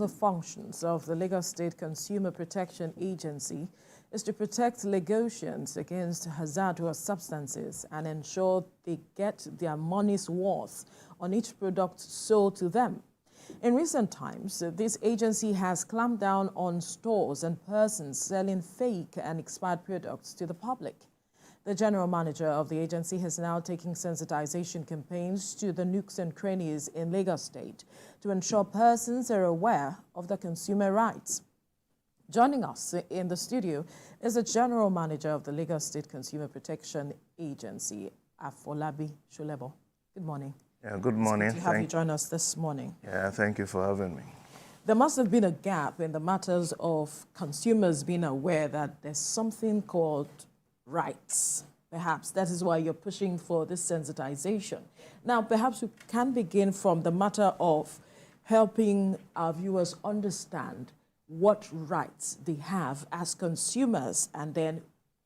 The functions of the Lagos State Consumer Protection Agency is to protect Lagosians against hazardous substances and ensure they get their money's worth on each product sold to them. In recent times, this agency has clamped down on stores and persons selling fake and expired products to the public. The general manager of the agency has now taken sensitization campaigns to the nooks and crannies in Lagos State to ensure persons are aware of their consumer rights. Joining us in the studio is the general manager of the Lagos State Consumer Protection Agency, Afolabi Sholebo. Good morning. Yeah, good morning. It's good to have you join us this morning. Yeah, thank you for having me. There must have been a gap in the matters of consumers being aware that there's something called rights. Perhaps that is why you're pushing for this sensitization. Now, perhaps we can begin from the matter of helping our viewers understand what rights they have as consumers, and then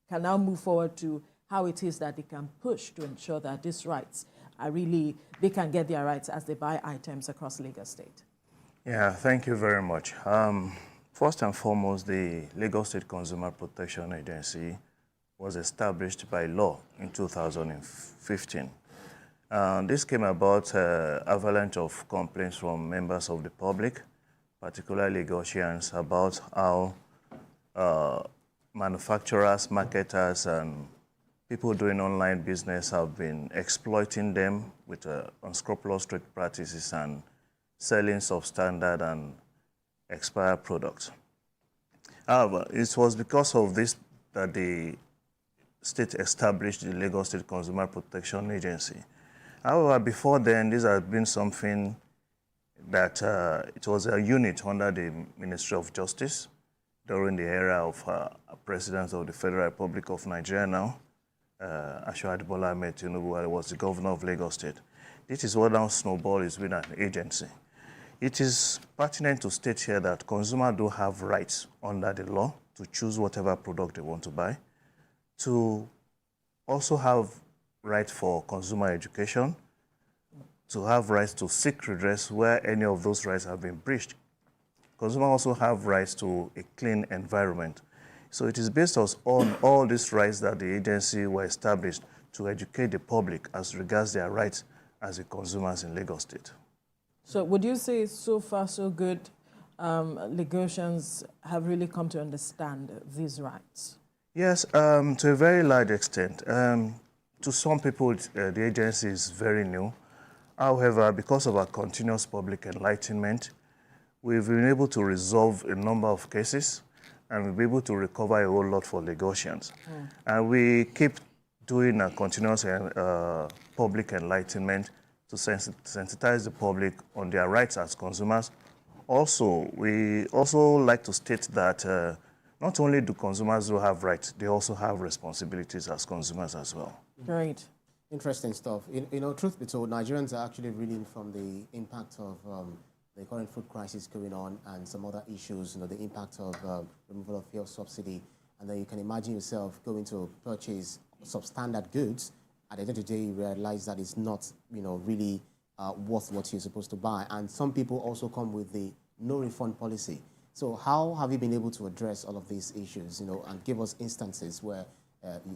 can now move forward to how it is that they can push to ensure that these rights are really, they can get their rights as they buy items across Lagos State. Yeah, thank you very much. First and foremost, the Lagos State Consumer Protection Agency was established by law in 2015. This came about avalanche of complaints from members of the public, particularly Lagosians, about how manufacturers, marketers, and people doing online business have been exploiting them with unscrupulous trade practices and selling substandard and expired products. However, it was because of this that the state established the Lagos State Consumer Protection Agency. However, before then, this had been something that it was a unit under the Ministry of Justice during the era of President of the Federal Republic of Nigeria now, Asiwaju Bola Ahmed Tinubu, was the governor of Lagos State. This is what now snowball is with an agency. It is pertinent to state here that consumers do have rights under the law to choose whatever product they want to buy, to also have right for consumer education, to have rights to seek redress where any of those rights have been breached. Consumers also have rights to a clean environment. So it is based on all these rights that the agency were established to educate the public as regards their rights as the consumers in Lagos State. So would you say so far so good, Lagosians have really come to understand these rights? Yes, to a very large extent. To some people, the agency is very new. However, because of our continuous public enlightenment, we've been able to resolve a number of cases, and we'll be able to recover a whole lot for Lagosians. And we keep doing a continuous public enlightenment to sensitize the public on their rights as consumers. Also, we also like to state that not only do consumers who have rights, they also have responsibilities as consumers as well. Great. Interesting stuff. You know, truth be told, Nigerians are actually reeling from the impact of the current food crisis going on and some other issues, you know, the impact of removal of fuel subsidy. And then you can imagine yourself going to purchase substandard goods. At the end of the day, you realize that it's not, you know, really worth what you're supposed to buy. And some people also come with the no refund policy. So how have you been able to address all of these issues, you know, and give us instances where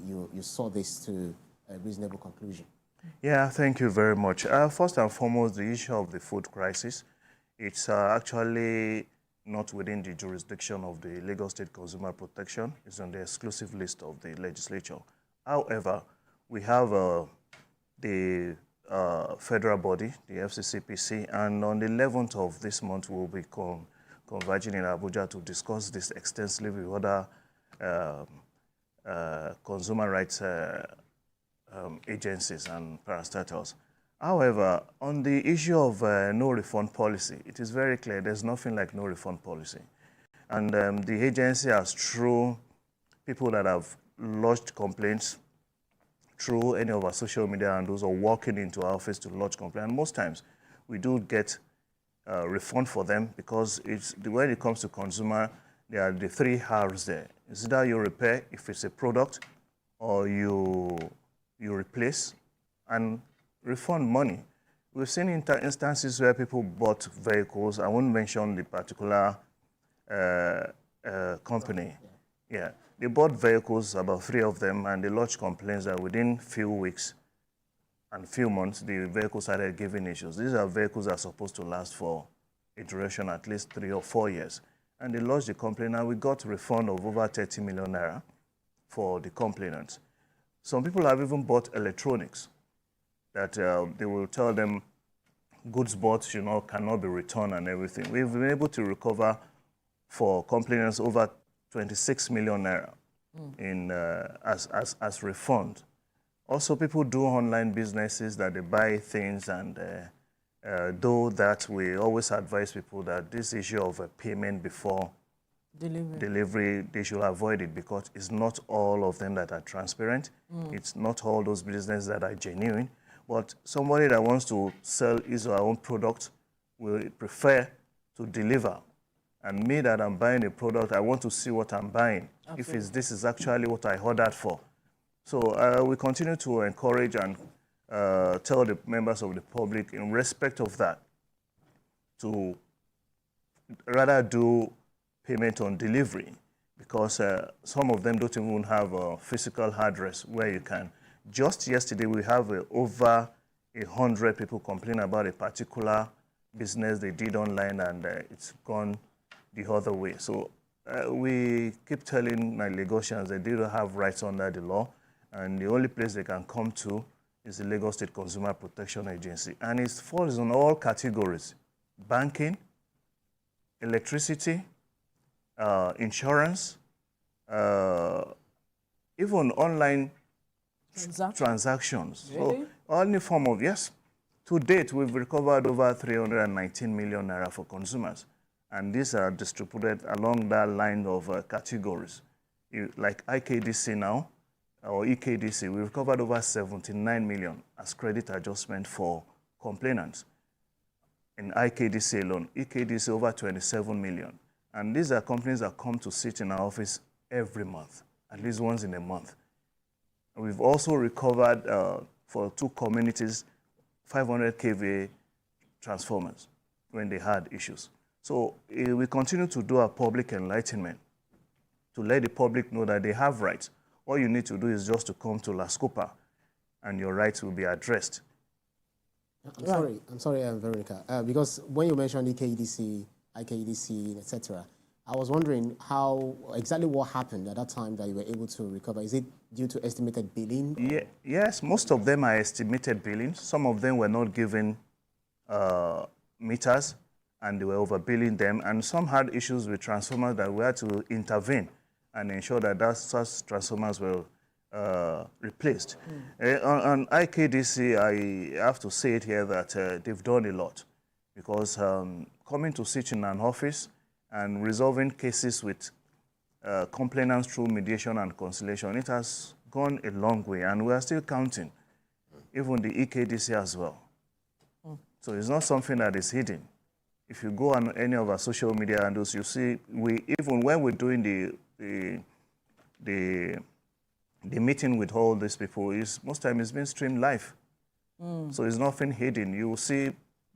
you saw this to a reasonable conclusion? Yeah, thank you very much. First and foremost, the issue of the food crisis, it's actually not within the jurisdiction of the Lagos State Consumer Protection. It's on the exclusive list of the legislature. However, we have the federal body, the FCCPC, and on the 11th of this month, we'll be converging in Abuja to discuss this extensively with other consumer rights agencies and parastatals. However, on the issue of no refund policy, it is very clear there's nothing like no refund policy. And the agency has, through people that have lodged complaints through any of our social media handles or walking into our office to lodge complaints, and most times we do get refund for them, because it's when it comes to consumer, there are the 3 R's there. It's either you repair if it's a product, or you replace and refund money. we've seen instances where people bought vehicles. I won't mention the particular company. Yeah, they bought vehicles, about 3 of them, and they lodged complaints that within few weeks and few months, the vehicles started giving issues. These are vehicles that are supposed to last for a duration at least 3 or 4 years. And they lodged the complaint, and we got a refund of over 30 million naira for the complainants. Some people have even bought electronics that they will tell them goods bought, cannot be returned and everything. We've been able to recover for complainants over 26 million naira in as refund. Also, people do online businesses that they buy things, and though that we always advise people that this issue of a payment before delivery, they should avoid it, because it's not all of them that are transparent. It's not all those businesses that are genuine. But somebody that wants to sell his or her own product will prefer to deliver. And me that I'm buying a product, I want to see what I'm buying. Absolutely. If this is actually what I ordered for. So we continue to encourage and tell the members of the public, in respect of that, to rather do payment on delivery, because some of them don't even have a physical address where you can. Just yesterday, we have over 100 people complain about a particular business they did online, and it's gone the other way. So we keep telling my Lagosians that they don't have rights under the law, and the only place they can come to is the Lagos State Consumer Protection Agency. And it falls on all categories: banking, electricity, insurance, even online transactions. Really? So any form of, yes. To date, we've recovered over 319 million naira for consumers. And these are distributed along that line of categories. Like IKDC now, or EKDC, we recovered over 79 million as credit adjustment for complainants. In IKDC alone, EKDC over 27 million. And these are companies that come to sit in our office every month, at least once in a month. We've also recovered for 2 communities 500 kVA transformers when they had issues. So we continue to do our public enlightenment to let the public know that they have rights. All you need to do is just to come to LASCOPA, and your rights will be addressed. I'm sorry, Veronica, because when you mentioned EKDC, IKDC, etc., I was wondering exactly what happened at that time that you were able to recover. Is it due to estimated billing? Yeah, yes, most of them are estimated billing. Some of them were not given meters, and they were overbilling them. And some had issues with transformers that we had to intervene and ensure that such transformers were replaced. On IKDC, I have to say it here that they've done a lot, because coming to sit in an office and resolving cases with complainants through mediation and conciliation, it has gone a long way, and we are still counting, even the EKDC as well. So it's not something that is hidden. If you go on any of our social media handles, you see, even when we're doing the meeting with all these people, most time it's been streamed live. So it's nothing hidden. You will see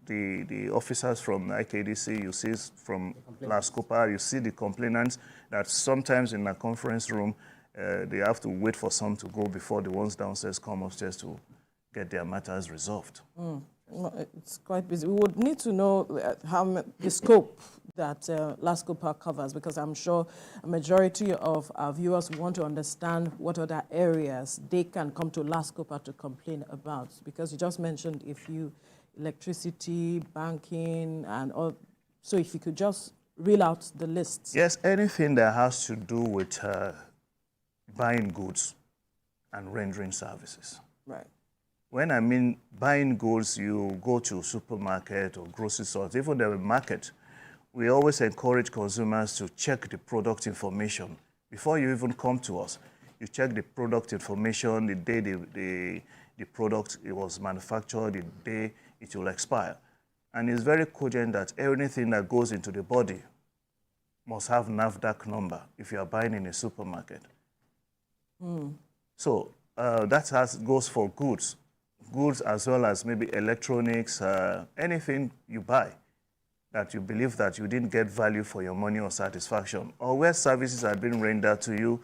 the officers from IKDC, you see from LASCOPA, you see the complainants that sometimes in a conference room, they have to wait for some to go before the ones downstairs come upstairs to get their matters resolved. It's quite busy. We would need to know the scope that LASCOPA covers, because I'm sure a majority of our viewers want to understand what other areas they can come to LASCOPA to complain about, because you just mentioned a few: electricity, banking, and all. So if you could just reel out the list. Yes, anything that has to do with buying goods and rendering services. Right. When I mean buying goods, you go to supermarket or grocery stores, even the market. We always encourage consumers to check the product information before you even come to us. You check the product information, the day the product was manufactured, the day it will expire. And it's very cogent that everything that goes into the body must have NAFDAC number if you are buying in a supermarket. So that goes for goods. goods as well as maybe electronics, anything you buy that you believe that you didn't get value for your money or satisfaction, or where services are being rendered to you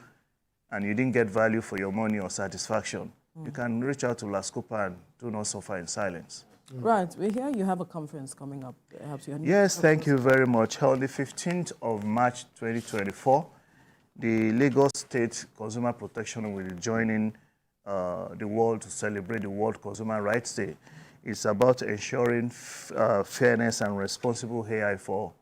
and you didn't get value for your money or satisfaction, you can reach out to LASCOPA and do not suffer in silence. Right. We hear you have a conference coming up. Perhaps you Yes, thank you very much. On the 15th of March 2024, the Lagos State Consumer Protection will be joining the world to celebrate the World Consumer Rights Day. It's about ensuring fairness and responsible AI for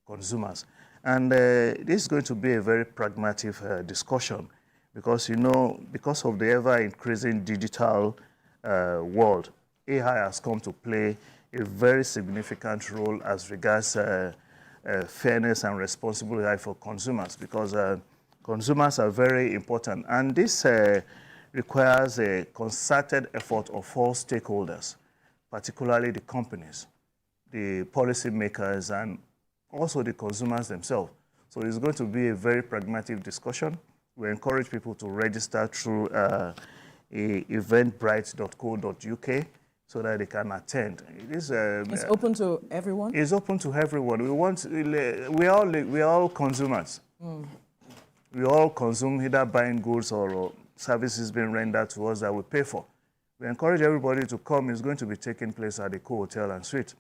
consumers. And this is going to be a very pragmatic discussion because, you know, because of the ever-increasing digital world, AI has come to play a very significant role as regards fairness and responsible AI for consumers, because consumers are very important. And this requires a concerted effort of all stakeholders, particularly the companies, the policymakers, and also the consumers themselves. So it's going to be a very pragmatic discussion. We encourage people to register through eventbrite.co.uk so that they can attend. It's open to everyone? It's open to everyone. We are all consumers. We all consume, either buying goods or services being rendered to us that we pay for. We encourage everybody to come. It's going to be taking place at the Co Hotel and Suite.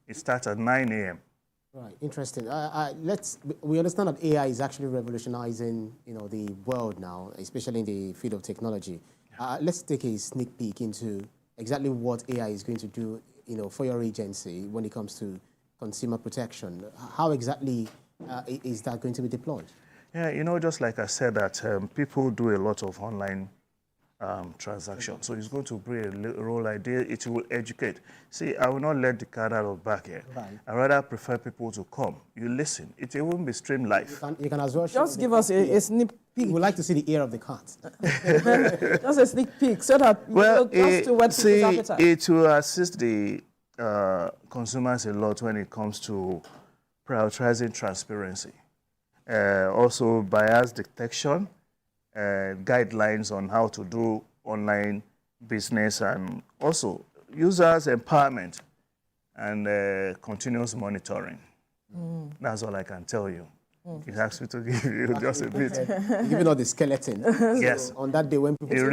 It starts at 9 a.m. Right, interesting. We understand that AI is actually revolutionizing, you know, the world now, especially in the field of technology. Let's take a sneak peek into exactly what AI is going to do, you know, for your agency when it comes to consumer protection. How exactly is that going to be deployed? Yeah, you know, just like I said, that people do a lot of online transactions. So it's going to play a role idea. It will educate. See, I will not let the cat out of the bag here. Right. I rather prefer people to come. You listen. It won't be streamed live. You can as well just give us a sneak peek. We would like to see the ear of the cat. Just a sneak peek so that just to whet people's appetite. It will assist the consumers a lot when it comes to prioritizing transparency. Also bias detection, guidelines on how to do online business, and also users empowerment and continuous monitoring. That's all I can tell you. It asks me to give you just a bit. Giving all the skeleton. Yes. So on that day when people the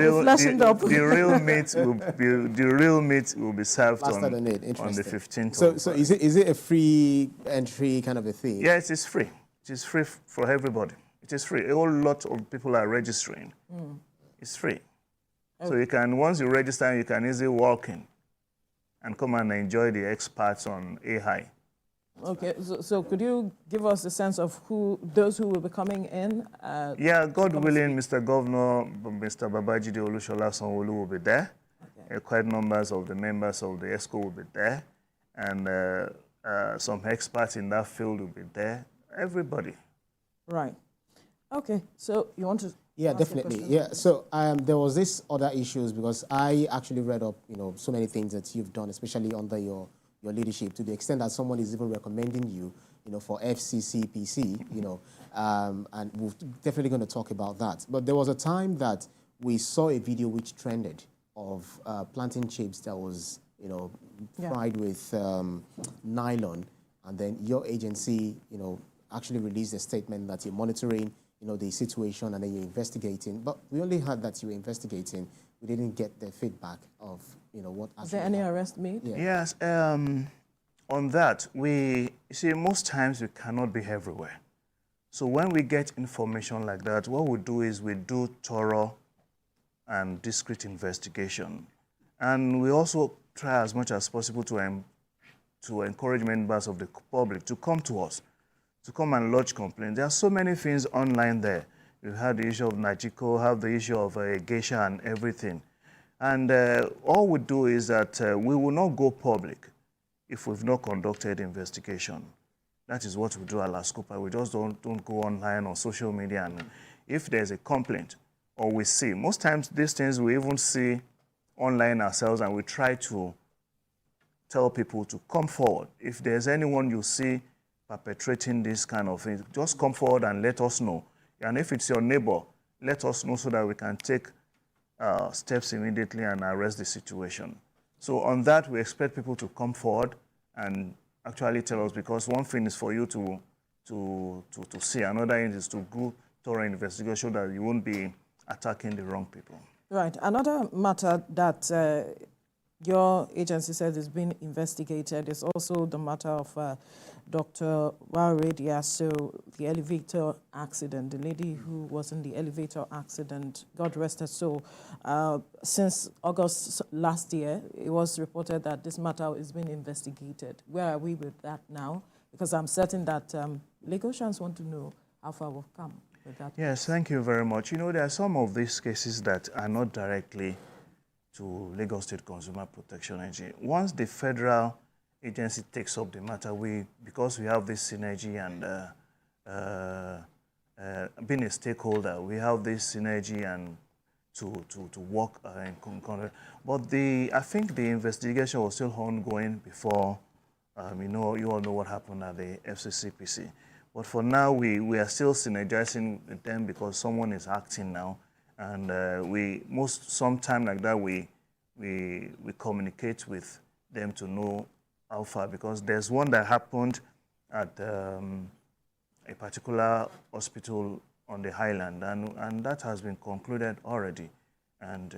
real meat will be served on the 15th. So is it a free entry kind of a thing? Yes, it's free. It is free for everybody. It is free. A whole lot of people are registering. It's free. Okay. So you can, once you register, you can easily walk in and come and enjoy the experts on AI. Okay, so could you give us a sense of those who will be coming in? Yeah, God willing, Mr. Governor, Mr. Babajide Olushola Sanwo-Olu will be there. Okay. Quite numbers of the members of the ESCO will be there. And some experts in that field will be there. Everybody. Right. Okay, so you want to... Yeah, definitely. Yeah, so there was this other issues because I actually read up, you know, so many things that you've done, especially under your leadership, to the extent that someone is even recommending you, you know, for FCCPC, you know, and we're definitely going to talk about that. But there was a time that we saw a video which trended of plantain chips that was, you know, fried with nylon, and then your agency, you know, actually released a statement that you're monitoring, you know, the situation and then you're investigating. But we only heard that you were investigating. We didn't get the feedback of, you know, what actually Is there any arrest made? Yeah. Yes. On that, you see, most times we cannot be everywhere. So when we get information like that, what we do is we do thorough and discreet investigation. And we also try as much as possible to encourage members of the public to come to us, to come and lodge complaints. There are so many things online there. You have the issue of Najiko, have the issue of Geisha and everything. And all we do is that we will not go public if we've not conducted investigation. That is what we do at LASCOPA. We just don't go online or social media. And if there's a complaint or we see, most times these things we even see online ourselves, and we try to tell people to come forward. If there's anyone you see perpetrating this kind of thing, just come forward and let us know. And if it's your neighbor, let us know so that we can take steps immediately and arrest the situation. So on that, we expect people to come forward and actually tell us, because one thing is for you to see, another is to go thorough investigation so that you won't be attacking the wrong people. Right. Another matter that your agency says is being investigated is also the matter of Dr. Waredia, so the elevator accident, the lady who was in the elevator accident, God rest her soul. Since August last year, it was reported that this matter is being investigated. Where are we with that now? Because I'm certain that Lagosians want to know how far we've come with that. Yes, thank you very much. You know, there are some of these cases that are not directly to Lagos State Consumer Protection Agency. Once the federal agency takes up the matter, because we have this synergy and being a stakeholder, we have this synergy and to work in concurrent. But I think the investigation was still ongoing before, you all know what happened at the FCCPC. But for now, we are still synergizing with them because someone is acting now. And sometime like that, we communicate with them to know how far, because there's one that happened at a particular hospital on the Highland, and that has been concluded already. And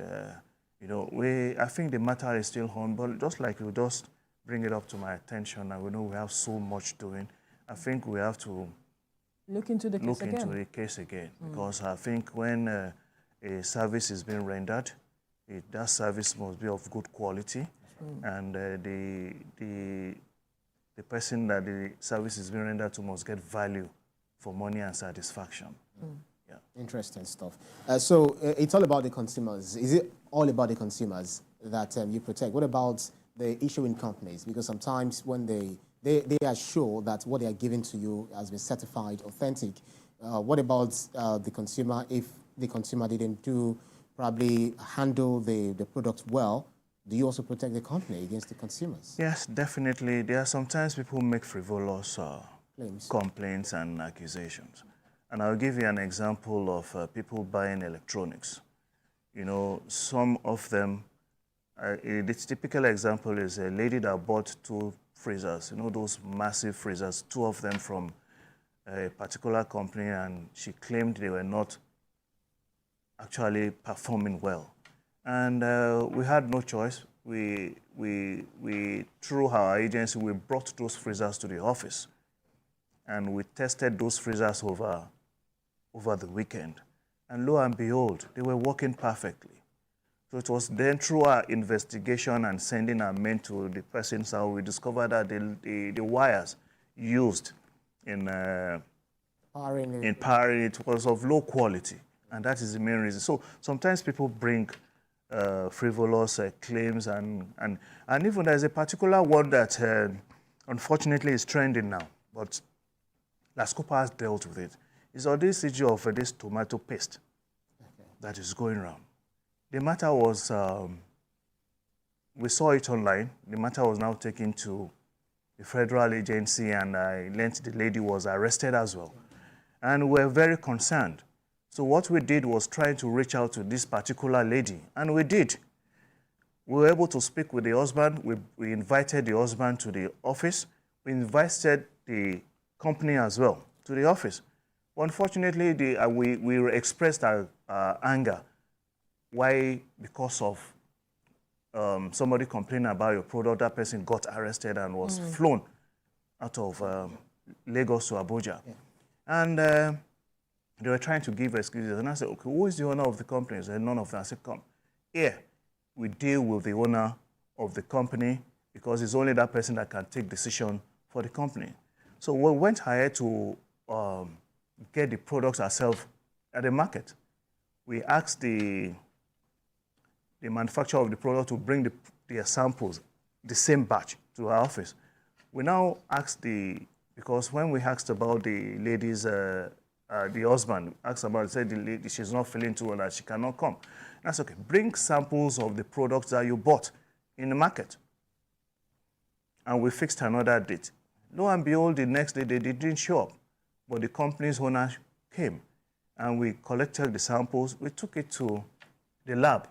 I think the matter is still on, but just like you just bring it up to my attention, and we know we have so much doing. I think we have to look into the case again, because I think when a service is being rendered, that service must be of good quality, and the person that the service is being rendered to must get value for money and satisfaction. Yeah. Interesting stuff. So it's all about the consumers. Is it all about the consumers that you protect? What about the issuing companies? Because sometimes when they are sure that what they are giving to you has been certified authentic, what about the consumer? If the consumer didn't probably handle the product well, do you also protect the company against the consumers? Yes, definitely. There are sometimes people make frivolous complaints and accusations. And I'll give you an example of people buying electronics. You know, some of them, the typical example is a lady that bought 2 freezers, those massive freezers, 2 of them from a particular company, and she claimed they were not actually performing well. And we had no choice. We through our agency, we brought those freezers to the office, and we tested those freezers over the weekend. And lo and behold, they were working perfectly. So it was then through our investigation and sending our men to the person's house, we discovered that the wires used in powering it was of low quality. And that is the main reason. So sometimes people bring frivolous claims, and even there's a particular one that unfortunately is trending now, but LASCOPA has dealt with it. It's on this issue of this tomato paste that is going around. The matter was, we saw it online. The matter was now taken to the federal agency, and I learned the lady was arrested as well. And we're very concerned. So what we did was trying to reach out to this particular lady, and we did. We were able to speak with the husband. We invited the husband to the office. We invited the company as well to the office. But unfortunately, we expressed our anger. Why? Because of somebody complaining about your product, that person got arrested and was flown out of Lagos to Abuja. Yeah. And they were trying to give excuses. And I said, okay, who is the owner of the company? They said, none of them. I said, come. Here, we deal with the owner of the company, because it's only that person that can take decision for the company. So we went ahead to get the products ourselves at the market. We asked the manufacturer of the product to bring their samples, the same batch, to our office. We now asked because when we asked about the lady's, the husband asked about it, said the lady, she's not feeling too well, that she cannot come. That's okay. Bring samples of the products that you bought in the market. And we fixed another date. Lo and behold, the next day they didn't show up, but the company's owner came, and we collected the samples. We took it to the lab.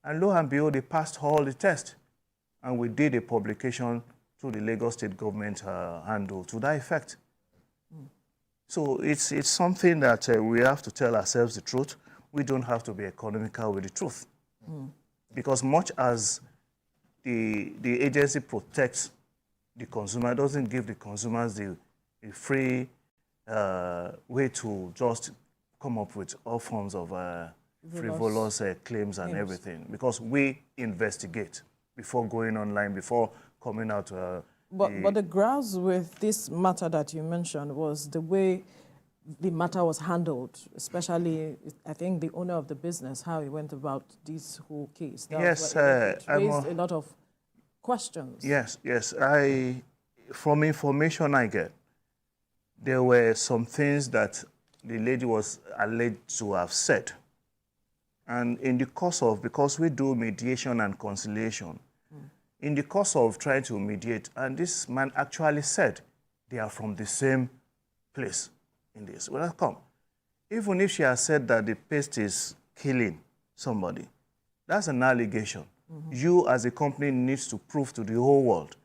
And lo and behold, they passed all the tests. And we did a publication through the Lagos State government handle to that effect. So it's something that we have to tell ourselves the truth. We don't have to be economical with the truth. Because much as the agency protects the consumer, it doesn't give the consumers the free way to just come up with all forms of frivolous claims and everything. Because we investigate before going online, before coming out. But the grounds with this matter that you mentioned was the way the matter was handled, especially, I think, the owner of the business, how he went about this whole case. Yes, it raised a lot of questions. Yes. From information I get, there were some things that the lady was alleged to have said. And in the course of, because we do mediation and conciliation, in the course of trying to mediate, and this man actually said they are from the same place in this. Well, come. Even if she has said that the paste is killing somebody, that's an allegation. You as a company needs to prove to the whole world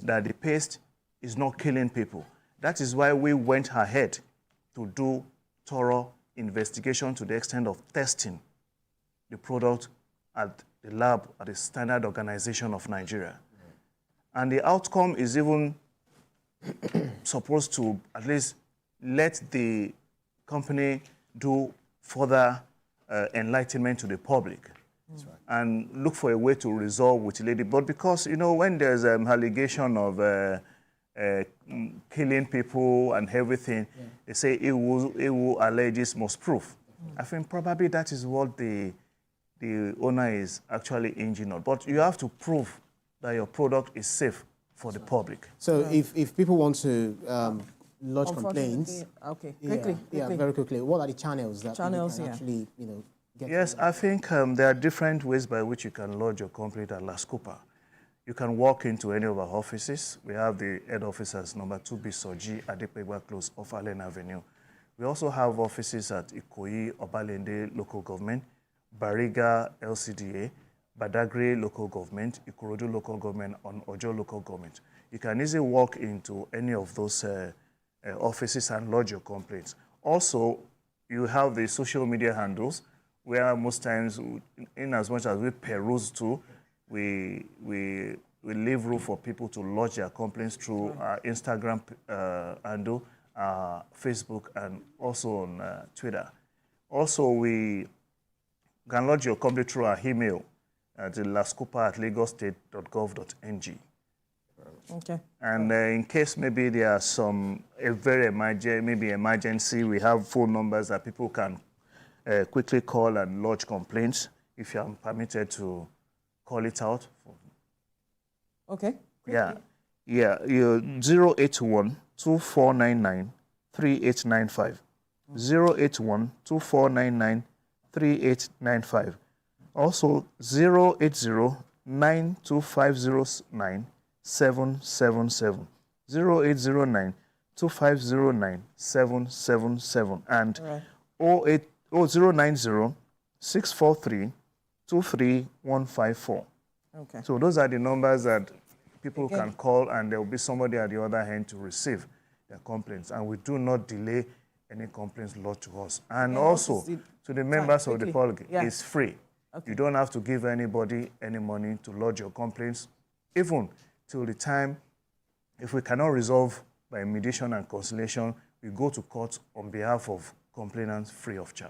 that the paste is not killing people. That is why we went ahead to do thorough investigation to the extent of testing the product at the lab at the Standard Organization of Nigeria. And the outcome is even supposed to at least let the company do further enlightenment to the public. That's right. And look for a way to resolve with the lady. But because, you know, when there's an allegation of killing people and everything, they say it will alleges must prove. I think probably that is what the owner is actually hinging on. But you have to prove that your product is safe for the public. So if people want to lodge complaints, okay, quickly. Very quickly. What are the channels that people can actually, get? Yes, I think there are different ways by which you can lodge your complaint at LASCOPA. You can walk into any of our offices. We have the head office as number 2B Soji, Adepegba Close, off Allen Avenue. We also have offices at Ikoyi, Obalende Local Government, Bariga LCDA, Badagry Local Government, Ikorodu Local Government, and Ojo Local Government. You can easily walk into any of those offices and lodge your complaints. Also, you have the social media handles, where most times, in as much as we peruse too, we leave room for people to lodge their complaints through our Instagram handle, Facebook, and also on Twitter. Also, we can lodge your complaint through our email at lascopa@lagostate.gov.ng. Okay. And in case maybe there are some very emergency, we have phone numbers that people can quickly call and lodge complaints if you are permitted to call it out. Okay. Yeah. 081-2499-3895. 081-2499-3895. Also 080-9250-9777. 0809-2509-777 and 090-643-23154. Okay. So those are the numbers that people can call, and there will be somebody at the other hand to receive their complaints. And we do not delay any complaints lodged to us. And also, to the members of the public, it's free. Okay. You don't have to give anybody any money to lodge your complaints, even till the time, if we cannot resolve by mediation and conciliation, we go to court on behalf of complainants free of charge.